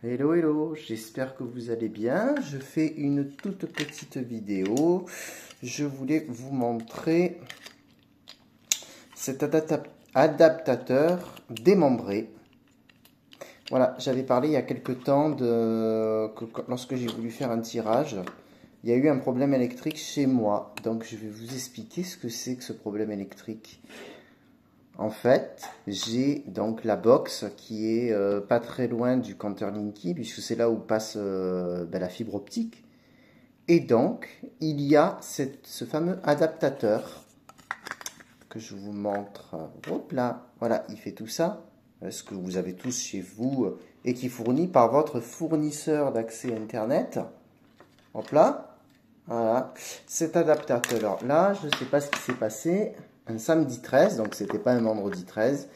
Hello, hello, j'espère que vous allez bien. Je fais une toute petite vidéo. Je voulais vous montrer cet adaptateur démembré. Voilà, j'avais parlé il y a quelque temps que lorsque j'ai voulu faire un tirage, il y a eu un problème électrique chez moi. Donc je vais vous expliquer ce que c'est que ce problème électrique. En fait, j'ai donc la box qui est pas très loin du compteur Linky, puisque c'est là où passe la fibre optique. Et donc, il y a ce fameux adaptateur que je vous montre. Hop là, voilà, il fait tout ça. Ce que vous avez tous chez vous et qui est fourni par votre fournisseur d'accès Internet. Hop là, voilà. Cet adaptateur-là, je ne sais pas ce qui s'est passé. Un samedi 13, donc c'était pas un vendredi 13.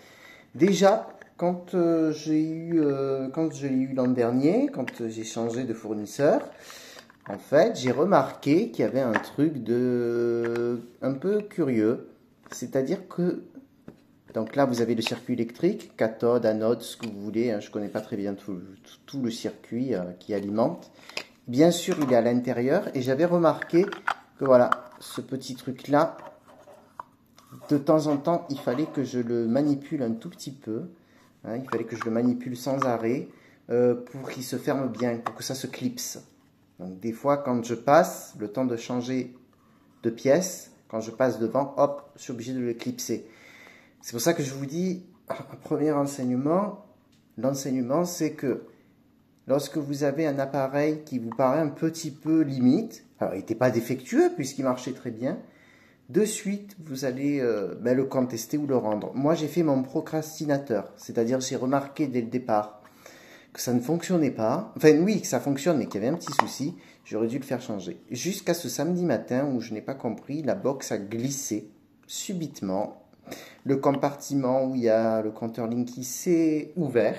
Déjà, quand je l'ai eu l'an dernier, quand j'ai changé de fournisseur, en fait, j'ai remarqué qu'il y avait un truc un peu curieux. C'est-à-dire que, donc là, vous avez le circuit électrique, cathode, anode, ce que vous voulez. Hein, je connais pas très bien tout le circuit qui alimente. Bien sûr, il est à l'intérieur et j'avais remarqué que voilà, ce petit truc-là, de temps en temps, il fallait que je le manipule un tout petit peu. Hein, il fallait que je le manipule sans arrêt pour qu'il se ferme bien, pour que ça se clipse. Donc des fois, quand je passe, le temps de changer de pièce, quand je passe devant, hop, je suis obligé de le clipser. C'est pour ça que je vous dis, un premier enseignement, l'enseignement, c'est que lorsque vous avez un appareil qui vous paraît un petit peu limite, alors il n'était pas défectueux puisqu'il marchait très bien, de suite, vous allez le contester ou le rendre. Moi, j'ai fait mon procrastinateur, c'est-à-dire j'ai remarqué dès le départ que ça ne fonctionnait pas. Enfin, oui, que ça fonctionne, mais qu'il y avait un petit souci. J'aurais dû le faire changer. Jusqu'à ce samedi matin où je n'ai pas compris, la box a glissé subitement. Le compartiment où il y a le compteur Linky s'est ouvert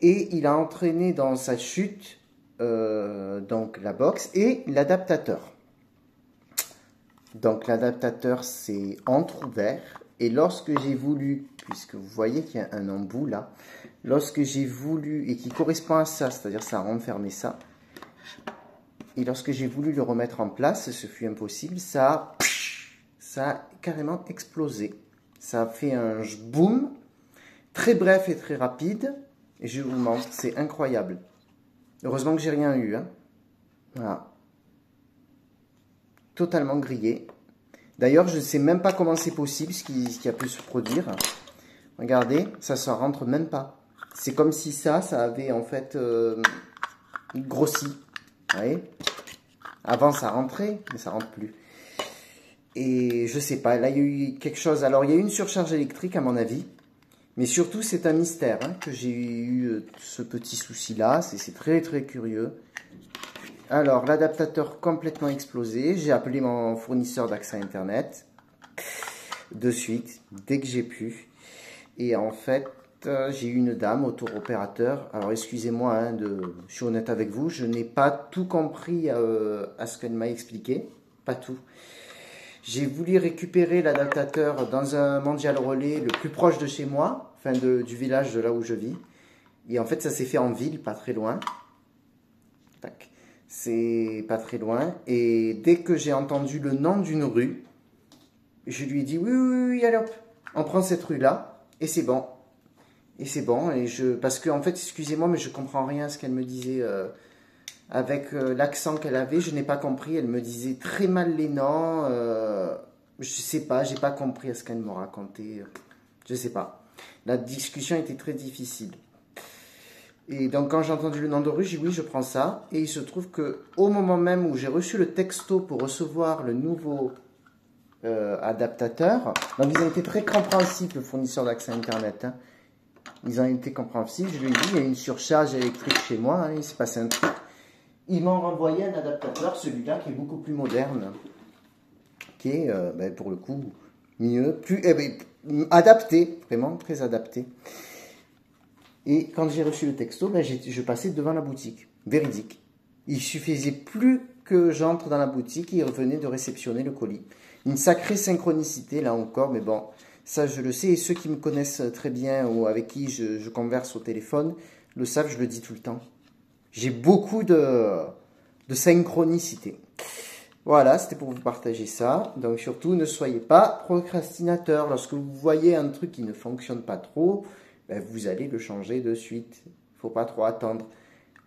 et il a entraîné dans sa chute donc la box et l'adaptateur. Donc l'adaptateur s'est entrouvert et lorsque j'ai voulu, puisque vous voyez qu'il y a un embout là, lorsque j'ai voulu, et qui correspond à ça, c'est-à-dire ça a renfermé ça, et lorsque j'ai voulu le remettre en place, ce fut impossible, ça a carrément explosé. Ça a fait un boom, très bref et très rapide, et je vous montre, c'est incroyable. Heureusement que j'ai rien eu, hein. Voilà. Totalement grillé. D'ailleurs, je ne sais même pas comment c'est possible, ce qui a pu se produire. Regardez, ça ne rentre même pas. C'est comme si ça avait en fait grossi. Vous voyez ? Avant, ça rentrait, mais ça rentre plus. Et je sais pas, là, il y a eu quelque chose. Alors, il y a eu une surcharge électrique, à mon avis. Mais surtout, c'est un mystère hein, que j'ai eu ce petit souci-là. C'est très, très curieux. Alors, l'adaptateur complètement explosé. J'ai appelé mon fournisseur d'accès Internet de suite, dès que j'ai pu. Et en fait, j'ai eu une dame au tour opérateur. Alors, excusez-moi, hein, je suis honnête avec vous, je n'ai pas tout compris à ce qu'elle m'a expliqué. Pas tout. J'ai voulu récupérer l'adaptateur dans un mondial relais le plus proche de chez moi, enfin du village de là où je vis. Et en fait, ça s'est fait en ville, pas très loin. Tac. C'est pas très loin. Et dès que j'ai entendu le nom d'une rue, je lui ai dit oui, allez hop, on prend cette rue-là, et c'est bon. Et c'est bon, parce que en fait, excusez-moi, mais je comprends rien à ce qu'elle me disait avec l'accent qu'elle avait, je n'ai pas compris. Elle me disait très mal les noms, je sais pas, j'ai pas compris à ce qu'elle me racontait, je sais pas. La discussion était très difficile. Et donc quand j'ai entendu le nom de rue, j'ai dit oui, je prends ça. Et il se trouve que au moment même où j'ai reçu le texto pour recevoir le nouveau adaptateur, donc ils ont été très compréhensifs, le fournisseur d'accès Internet. Hein. Ils ont été compréhensifs. Je lui ai dit, il y a une surcharge électrique chez moi, hein, il s'est passé un truc. Ils m'ont renvoyé un adaptateur, celui-là qui est beaucoup plus moderne, qui est pour le coup mieux, plus adapté, vraiment très adapté. Et quand j'ai reçu le texto, je passais devant la boutique, véridique. Il suffisait plus que j'entre dans la boutique et il revenait de réceptionner le colis. Une sacrée synchronicité là encore, mais bon, ça je le sais. Et ceux qui me connaissent très bien ou avec qui je converse au téléphone le savent, je le dis tout le temps. J'ai beaucoup de synchronicité. Voilà, c'était pour vous partager ça. Donc surtout, ne soyez pas procrastinateur. Lorsque vous voyez un truc qui ne fonctionne pas trop, ben, vous allez le changer de suite. Il ne faut pas trop attendre.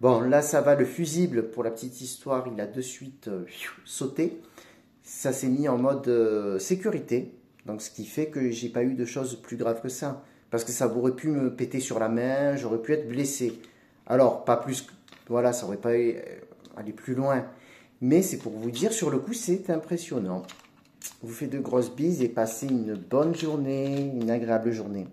Bon, là, ça va, le fusible, pour la petite histoire, il a de suite sauté. Ça s'est mis en mode sécurité. Donc, ce qui fait que j'ai pas eu de choses plus graves que ça. Parce que ça aurait pu me péter sur la main, j'aurais pu être blessé. Alors, pas plus, voilà, ça aurait pas aller plus loin. Mais c'est pour vous dire, sur le coup, c'est impressionnant. Vous faites de grosses bises et passez une bonne journée, une agréable journée.